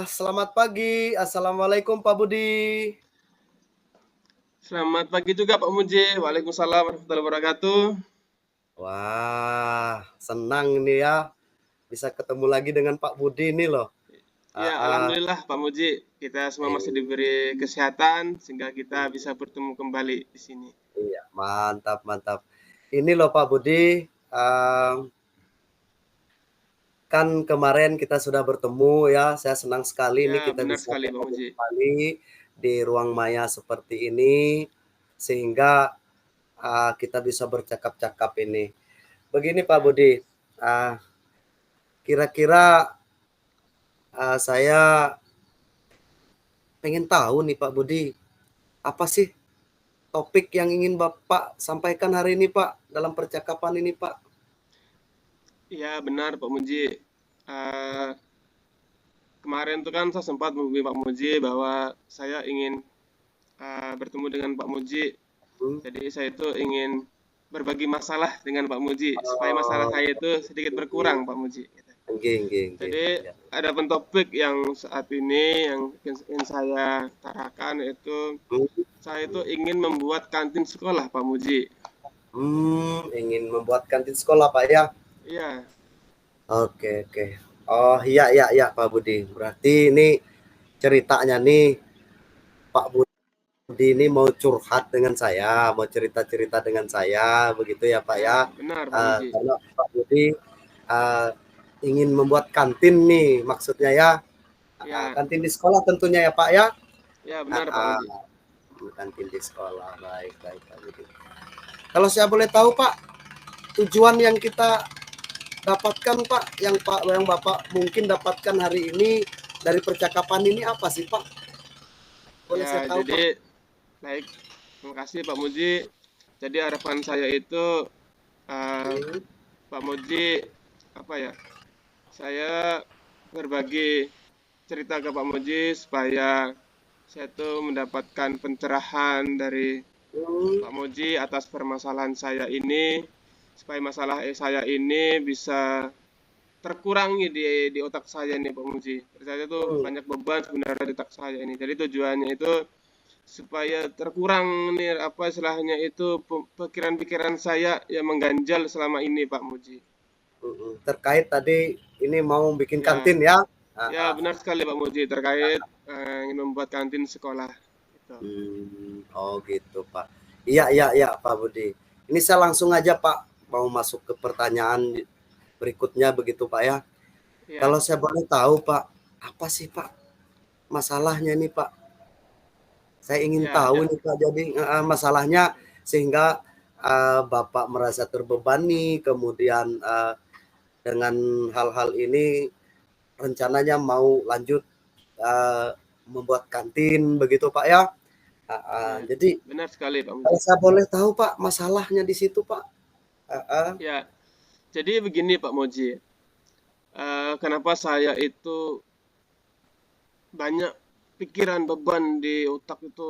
Selamat pagi. Assalamualaikum Pak Budi. Selamat pagi juga Pak Muji. Waalaikumsalam warahmatullahi wabarakatuh. Wah, senang nih ya bisa ketemu lagi dengan Pak Budi nih loh. Ya, Ah, alhamdulillah Pak Muji, kita semua masih iya, diberi kesehatan sehingga kita bisa bertemu kembali di sini. iya, mantap, mantap. Ini loh Pak Budi, kan kemarin kita sudah bertemu ya. Saya senang sekali Ya, nih kita benar bisa sekali Pak ketemu Muji. kembali di ruang maya seperti ini, sehingga kita bisa bercakap-cakap ini. Begini Pak Ya, Budi, ah, kira-kira saya pengen tahu nih Pak Budi, apa sih topik yang ingin Bapak sampaikan hari ini Pak, dalam percakapan ini Pak? ya benar Pak Muji. Eh, Kemarin tuh kan saya sempat menghubungi Pak Muji bahwa saya ingin bertemu dengan Pak Muji. Hmm. Jadi saya itu ingin berbagi masalah dengan Pak Muji supaya masalah Oh, saya itu sedikit berkurang Pak Muji. nggih, nggih, nggih. Jadi Ya. ada pun topik yang saat ini yang ingin saya tarakan yaitu Hmm, saya itu ingin membuat kantin sekolah Pak Muji. ingin membuat kantin sekolah Pak ya? Iya, Oke, oke. Oh iya, iya, iya Pak Budi. Berarti ini ceritanya nih Pak Budi ini mau curhat dengan saya, mau cerita-cerita dengan saya, begitu ya Pak ya ya? benar Pak Muji. Karena Pak Budi uh, ingin membuat kantin nih maksudnya ya. Ya, Kantin di sekolah tentunya ya Pak ya? ya benar Pak Ah, Muji. kantin di sekolah, baik, baik Pak Budi. Kalau saya boleh tahu Pak, tujuan yang kita dapatkan Pak, yang Bapak mungkin dapatkan hari ini dari percakapan ini apa sih Pak? Boleh saya Ya, tahu Pak? jadi baik. Terima kasih Pak Muji. Jadi harapan saya itu eh, Hmm, Pak Muji apa ya? Saya berbagi cerita ke Pak Muji supaya saya tuh mendapatkan pencerahan dari hmm, Pak Muji atas permasalahan saya ini supaya masalah saya ini bisa terkurangi di otak saya nih Pak Muji. Saya tuh hmm. banyak beban sebenarnya di otak saya ini. Jadi tujuannya itu supaya terkurang nih apa istilahnya itu pikiran-pikiran saya yang mengganjal selama ini Pak Muji. Terkait tadi ini mau bikin Ya, kantin ya? ya benar sekali Pak Muji terkait ingin membuat kantin sekolah. Gitu. Oh gitu Pak. Iya, iya, iya Pak Budi. Ini saya langsung aja Pak mau masuk ke pertanyaan berikutnya begitu Pak ya. Ya, Kalau saya boleh tahu Pak, apa sih Pak masalahnya nih Pak? Saya ingin ya, tahu nih Pak, jadi masalahnya sehingga Bapak merasa terbebani, kemudian dengan hal-hal ini rencananya mau lanjut eee, membuat kantin begitu Pak ya. ya, Jadi benar sekali Pak kalau Muji. saya boleh tahu Pak, masalahnya di situ Pak? Heeh. Ya, jadi begini Pak Muji. Kenapa saya itu banyak pikiran beban di otak itu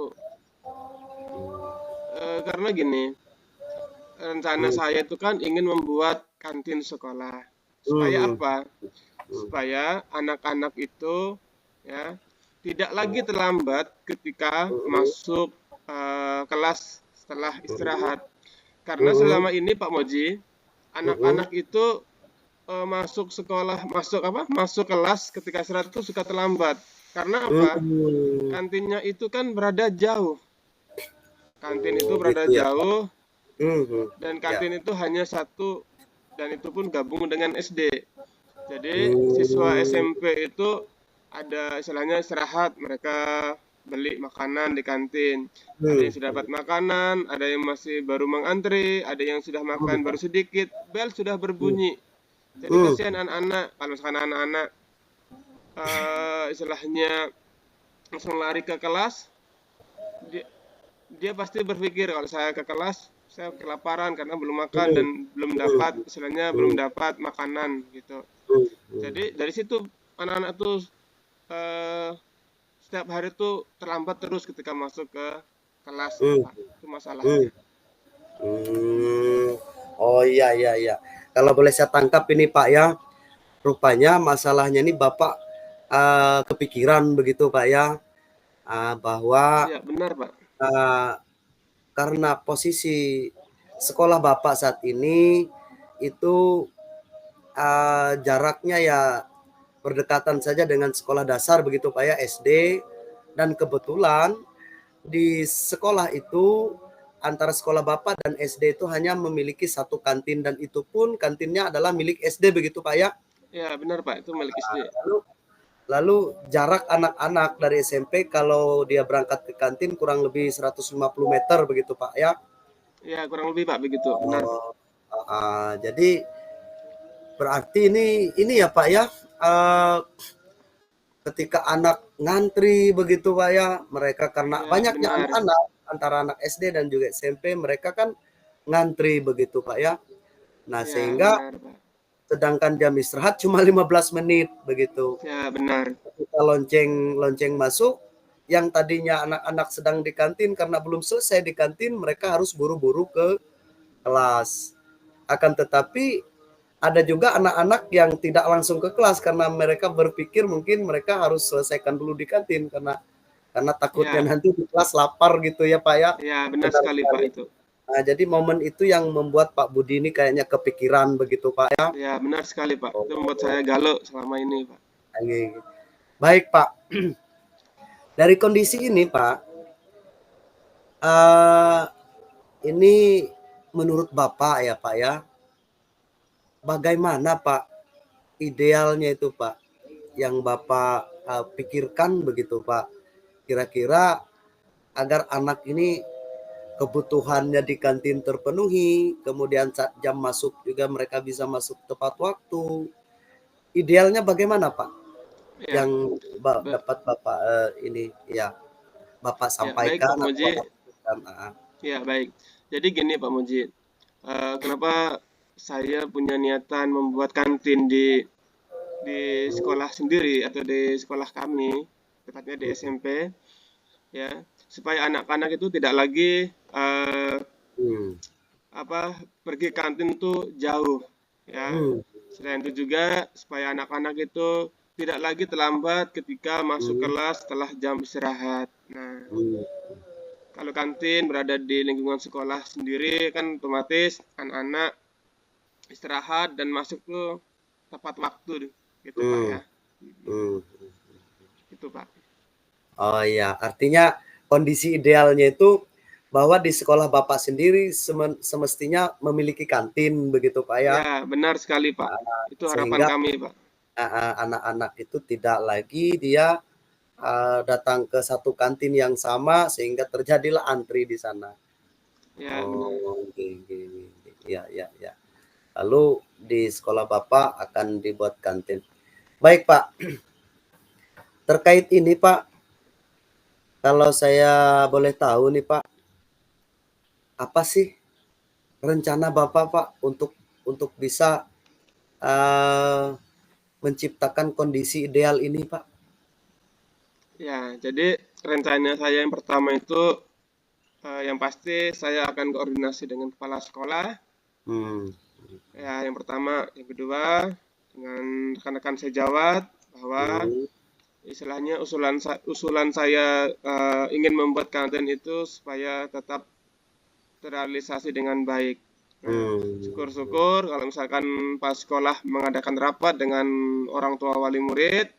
karena gini, rencana Mmm, saya itu kan ingin membuat kantin sekolah. Supaya mhm, apa? mhm, Supaya anak-anak itu ya tidak lagi terlambat ketika mhm, masuk kelas setelah mhm, istirahat. Karena mhm, selama ini Pak Moji, mhm, anak-anak itu masuk sekolah, masuk apa? Masuk kelas ketika istirahat itu suka terlambat. Karena apa? mmm, Kantinnya itu kan berada jauh. Kantin itu oh berada gitu ya Pak? jauh Mhm, dan ya, kantin itu hanya satu dan itu pun gabung dengan SD. Jadi siswa mmm, SMP itu ada istilahnya istirahat, mereka beli makanan di kantin. Ada yang mhm, sudah dapat makanan, ada yang masih baru mengantri, ada yang sudah makan mhm, baru sedikit, bel sudah mhm, berbunyi. Jadi kasihan mhm, anak-anak, kalau misalkan anak-anak istilahnya langsung lari ke kelas, dia, dia pasti berpikir kalau saya ke kelas, saya kelaparan karena belum makan dan mhm, belum dapat, mhm, istilahnya belum mhm, dapat makanan gitu. mhm, mhm. Jadi dari situ anak-anak tuh eh, setiap hari tuh terlambat terus ketika masuk ke kelas Mmm, Pak. Itu masalahnya. mmm, mmm. Oh, iya, iya, iya. Kalau boleh saya tangkap ini Pak ya, rupanya masalahnya ini Bapak kepikiran begitu Pak ya, bahwa Ya, benar, Pak. uh, karena posisi sekolah Bapak saat ini itu jaraknya ya berdekatan saja dengan sekolah dasar begitu Pak ya, SD, dan kebetulan di sekolah itu antara sekolah Bapak dan SD itu hanya memiliki satu kantin dan itu pun kantinnya adalah milik SD begitu Pak ya. Ya, benar, Pak. Itu milik SD. Lalu lalu jarak anak-anak dari SMP kalau dia berangkat ke kantin kurang lebih 150 meter begitu Pak ya. Ya, kurang lebih, Pak, begitu. Benar, Pak. Jadi berarti ini ya Pak ya, ketika anak ngantri begitu Pak ya, mereka karena Ya, banyaknya benar. anak-anak antara anak SD dan juga SMP, mereka kan ngantri begitu Pak ya. Nah, Ya, sehingga benar, Pak. sedangkan jam istirahat cuma 15 menit begitu. Ya, benar. Ketika lonceng masuk, yang tadinya anak-anak sedang di kantin karena belum selesai di kantin, mereka harus buru-buru ke kelas. Akan tetapi ada juga anak-anak yang tidak langsung ke kelas karena mereka berpikir mungkin mereka harus selesaikan dulu di kantin karena takutnya Ya, nanti di kelas lapar gitu ya Pak ya. ya, benar Benar sekali, Pak, sekali. itu. Nah, jadi momen itu yang membuat Pak Budi ini kayaknya kepikiran begitu Pak ya. Ya, benar sekali, Pak. Itu membuat Oh, saya galau selama ini, Pak. baik Pak. Dari kondisi ini Pak, eh, ini menurut Bapak ya Pak ya, bagaimana Pak idealnya itu Pak yang Bapak pikirkan begitu Pak, kira-kira agar anak ini kebutuhannya di kantin terpenuhi, kemudian saat jam masuk juga mereka bisa masuk tepat waktu. Idealnya bagaimana Pak? Ya, Yang ba- dapat Bapak ini ya Bapak ya, baik, Pak sampaikan atau Muji. Bapak pikirkan? Ya, baik. Jadi gini, Pak Muji. Kenapa saya punya niatan membuat kantin di sekolah sendiri atau di sekolah kami, tepatnya di SMP, ya, supaya anak-anak itu tidak lagi Hmm. pergi kantin tuh jauh, ya. Hmm. Selain itu juga supaya anak-anak itu tidak lagi terlambat ketika masuk Hmm. kelas setelah jam istirahat. Nah, Hmm. kalau kantin berada di lingkungan sekolah sendiri kan otomatis anak-anak istirahat dan masuk tuh tepat waktu gitu Pak Hmm. ya. Hmm. Itu Pak. Oh iya, artinya kondisi idealnya itu bahwa di sekolah Bapak sendiri semestinya memiliki kantin begitu Pak ya. Ya, benar sekali Pak. Itu harapan Sehingga kami Pak. anak-anak itu tidak lagi dia datang ke satu kantin yang sama sehingga terjadilah antri di sana. Ya, benar. Oh, ya, ya, ya. Lalu di sekolah Bapak akan dibuat kantin. Baik Pak, terkait ini Pak, kalau saya boleh tahu nih Pak, apa sih rencana Bapak Pak untuk bisa uh, menciptakan kondisi ideal ini Pak? Ya, jadi rencana saya yang pertama itu yang pasti saya akan koordinasi dengan kepala sekolah. Hmm. Ya, yang pertama, yang kedua dengan rekan-rekan sejawat bahwa Hmm. istilahnya usulan saya ingin membuat kantin itu supaya tetap terrealisasi dengan baik. Nah, Hmm. syukur-syukur kalau misalkan pas sekolah mengadakan rapat dengan orang tua wali murid,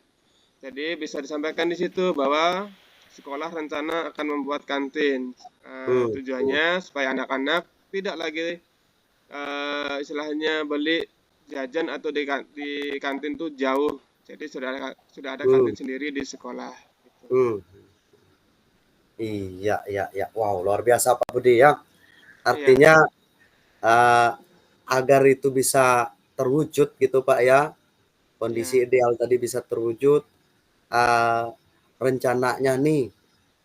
jadi bisa disampaikan di situ bahwa sekolah rencana akan membuat kantin. Hmm. Tujuannya supaya anak-anak tidak lagi istilahnya beli jajan atau di kantin tuh jauh. Jadi sudah ada Hmm. kantin sendiri di sekolah. Gitu. Hmm. Iya, iya, iya. Wow, luar biasa Pak Budi ya. Iya, Artinya uh, agar itu bisa terwujud gitu Pak ya, kondisi iya, ideal tadi bisa terwujud, rencananya nih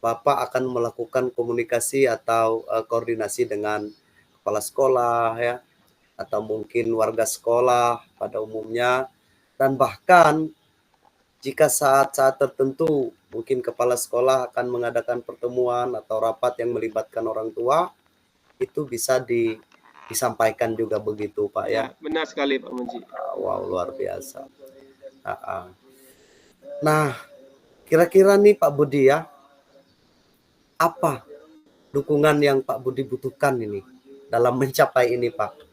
Bapak akan melakukan komunikasi atau koordinasi dengan kepala sekolah ya, atau mungkin warga sekolah pada umumnya, dan bahkan jika saat-saat tertentu mungkin kepala sekolah akan mengadakan pertemuan atau rapat yang melibatkan orang tua, itu bisa disampaikan juga begitu Pak iya, ya. benar sekali Pak Muji. Wow, luar biasa. Nah, kira-kira nih Pak Budi ya, apa dukungan yang Pak Budi butuhkan ini dalam mencapai ini Pak? Ya,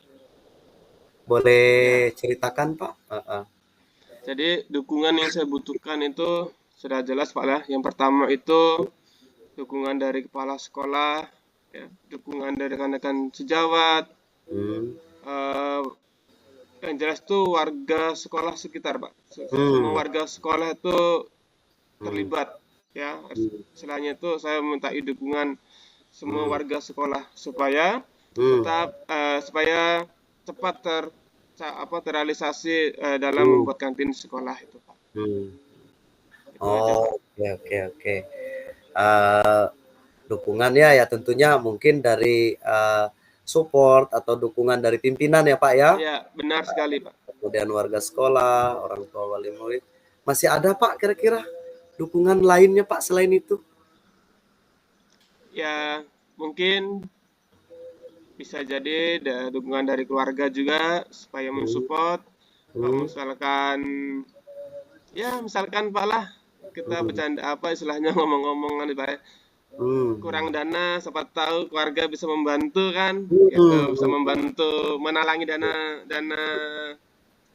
Boleh ceritakan Pak? jadi dukungan yang saya butuhkan itu sudah jelas Pak lah. Yang pertama itu dukungan dari kepala sekolah, ya, dukungan dari rekan-rekan sejawat, Hmm. eh, yang jelas tuh warga sekolah sekitar Pak. Semua Hmm. warga sekolah itu Hmm. terlibat, ya. Hmm. Selain itu saya minta dukungan semua Hmm. warga sekolah supaya Hmm. tetap supaya cepat terrealisasi dalam Hmm. membuat kantin sekolah itu Pak. Hmm. Itu aja Pak. Oh, oke oke oke. Eh, Dukungannya ya tentunya mungkin dari support atau dukungan dari pimpinan ya Pak ya. Ya, benar sekali Pak. Kemudian warga sekolah, orang tua wali murid. Masih ada Pak kira-kira dukungan lainnya Pak selain itu? Ya, mungkin bisa jadi dukungan dari keluarga juga supaya Hmm. mensupport. Pak, Hmm. misalkan Pak lah kita Hmm. bercanda apa istilahnya ngomong-ngomongan Pak ya. Hmm. Kurang dana, siapa tahu keluarga bisa membantu kan, gitu, Hmm. bisa Hmm. membantu menalangi dana dana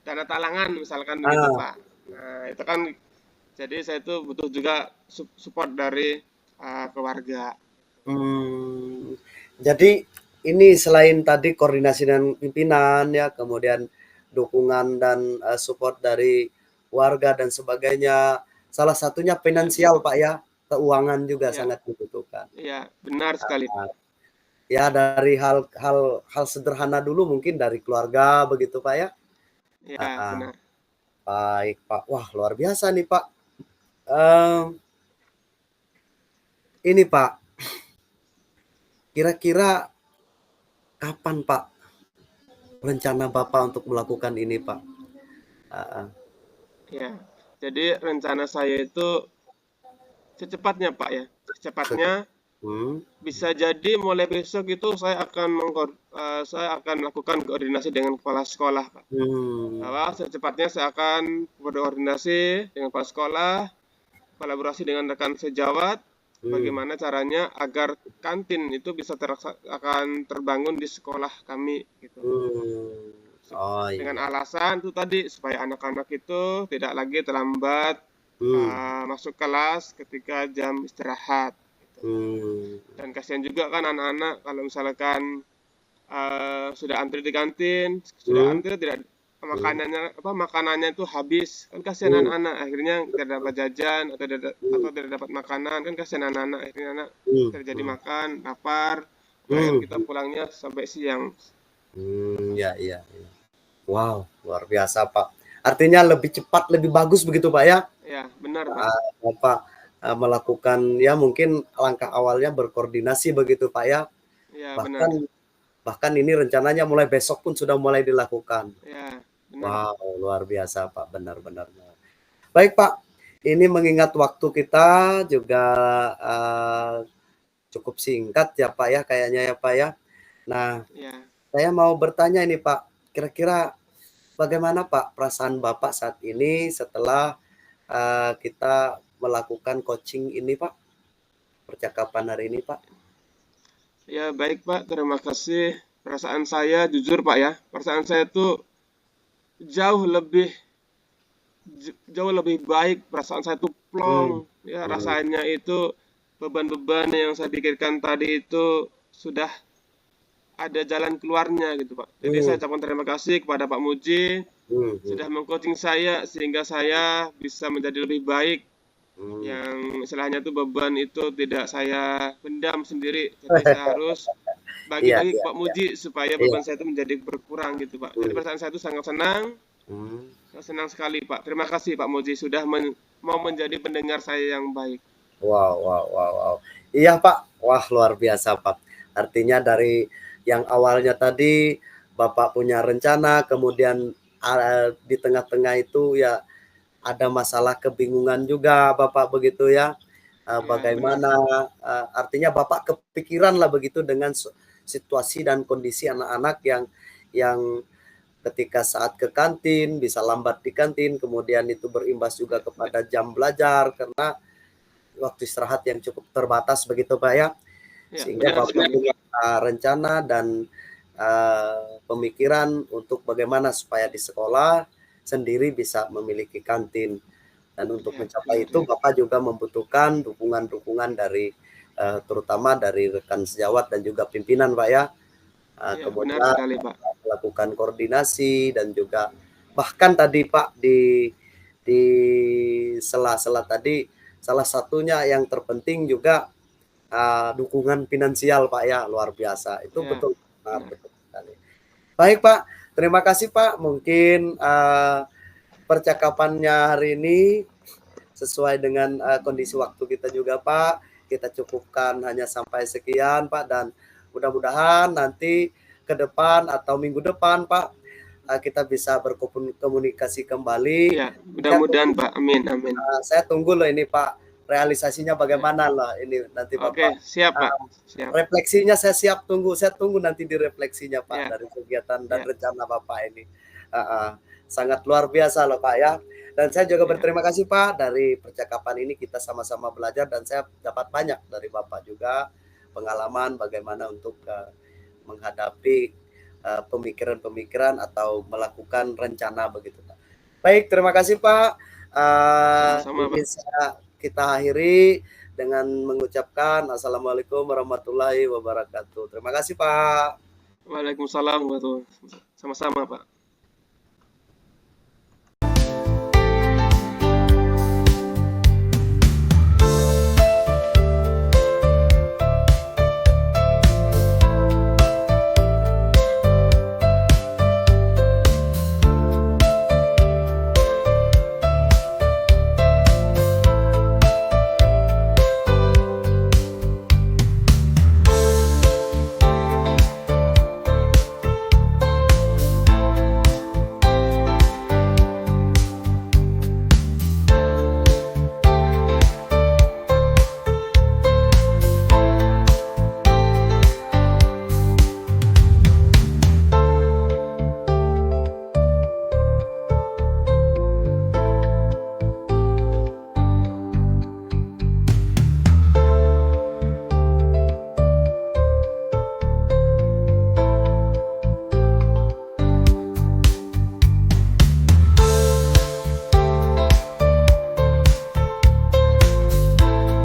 dana talangan misalkan begitu Ah. Pak. Nah, itu kan jadi saya tuh butuh juga support dari keluarga. Hmm. Jadi ini selain tadi koordinasi dengan pimpinan ya, kemudian dukungan dan support dari warga dan sebagainya. Salah satunya Ya, finansial Pak ya, keuangan juga ya, sangat dibutuhkan. ya, benar sekali Pak. Ya dari hal sederhana dulu mungkin dari keluarga begitu Pak ya. Ya, Ah, benar. baik Pak. Wah luar biasa nih Pak. Eh, ini Pak, kira-kira kapan Pak rencana Bapak untuk melakukan ini Pak? Ah, ah. Ya, jadi rencana saya itu secepatnya Pak ya, secepatnya Hmm. bisa jadi mulai besok itu saya akan melakukan koordinasi dengan kepala sekolah Pak. Hmm. Bahwa secepatnya saya akan berkoordinasi dengan kepala sekolah, kolaborasi dengan rekan sejawat, Hmm. bagaimana caranya agar kantin itu bisa akan terbangun di sekolah kami gitu. Hmm. Oh Dengan iya. alasan itu tadi supaya anak-anak itu tidak lagi terlambat Hmm. masuk kelas ketika jam istirahat gitu. Hmm. Dan kasihan juga kan anak-anak kalau misalkan sudah antri di kantin, sudah Hmm. antri tidak Hmm. makanannya itu habis, kan kasihan Hmm. anak-anak akhirnya tidak dapat jajan Hmm. atau tidak dapat makanan, kan kasihan anak-anak akhirnya anak Hmm. terjadi Hmm. makan lapar, akhirnya kita Hmm. pulangnya sampai siang. Hmm. Ya, ya, ya. Wow, luar biasa Pak. Artinya lebih cepat, lebih bagus begitu Pak ya? Ya benar Pak. Bapak melakukan ya mungkin langkah awalnya berkoordinasi begitu Pak ya. Ya benar. Bahkan bahkan ini rencananya mulai besok pun sudah mulai dilakukan. Ya benar Pak. Wow, luar biasa Pak, benar-benar. Baik Pak, ini mengingat waktu kita juga uh, cukup singkat ya Pak ya, kayaknya ya Pak ya. Nah, Ya. saya mau bertanya ini Pak, kira-kira bagaimana Pak perasaan Bapak saat ini setelah kita melakukan coaching ini Pak, percakapan hari ini Pak? Ya, baik Pak, terima kasih. Perasaan saya jujur Pak ya, perasaan saya tuh jauh lebih jauh lebih baik. Perasaan saya tuh plong. Hmm. Ya, Hmm. rasanya itu beban-beban yang saya pikirkan tadi itu sudah ada jalan keluarnya gitu Pak. Jadi saya Hmm. ucapkan terima kasih kepada Pak Muji Hmm. sudah mengcoaching saya sehingga saya bisa menjadi lebih baik. Hmm. Yang istilahnya tuh beban itu tidak saya pendam sendiri. Jadi saya harus Iya, bagi-bagi ke iya, Pak iya, Muji supaya iya. beban saya itu menjadi berkurang gitu Pak. Jadi Hmm. perasaan saya itu Hmm. sangat senang sekali Pak. Terima kasih Pak Muji sudah mau menjadi pendengar saya yang baik. Wow, wow, wow, wow. Iya Pak, wah luar biasa Pak. Artinya dari yang awalnya tadi Bapak punya rencana, kemudian di tengah-tengah itu ya ada masalah kebingungan juga Bapak begitu ya. Ya benar. Bagaimana artinya Bapak kepikiran lah begitu dengan situasi dan kondisi anak-anak yang ketika saat ke kantin bisa lambat di kantin, kemudian itu berimbas juga kepada jam belajar karena waktu istirahat yang cukup terbatas begitu Pak ya. Ya, Sehingga benar Bapak sekali. punya rencana dan pemikiran untuk bagaimana supaya di sekolah sendiri bisa memiliki kantin. Dan untuk Ya, mencapai benar itu ya. Bapak juga membutuhkan dukungan-dukungan dari terutama dari rekan sejawat dan juga pimpinan Pak ya. Ya, benar Kemudian sekali, Pak. melakukan koordinasi dan juga bahkan tadi Pak di sela-sela tadi salah satunya yang terpenting juga dukungan finansial Pak ya, luar biasa. Itu Ya, betul, benar. betul sekali. Baik Pak, terima kasih Pak. Mungkin percakapannya hari ini sesuai dengan kondisi waktu kita juga Pak. Kita cukupkan hanya sampai sekian Pak dan mudah-mudahan nanti ke depan atau minggu depan Pak kita bisa berkomunikasi kembali. Ya, Saya mudah-mudahan, tunggu, Pak. Amin, amin. saya tunggu loh ini Pak realisasinya Ya. bagaimana lah ini nanti Oke, Bapak siap, Pak. Siap. refleksinya saya tunggu nanti di refleksinya Pak Ya, dari kegiatan dan ya, rencana Bapak ini. Sangat luar biasa loh Pak ya. Dan saya juga ya. berterima kasih Pak dari percakapan ini kita sama-sama belajar dan saya dapat banyak dari Bapak juga pengalaman bagaimana untuk menghadapi pemikiran-pemikiran atau melakukan rencana begitu Pak. Baik, terima kasih Pak. Sama-sama, Pak. Bisa kita akhiri dengan mengucapkan Assalamualaikum warahmatullahi wabarakatuh. Terima kasih Pak. Waalaikumsalam warahmatullahi wabarakatuh. Sama-sama, Pak.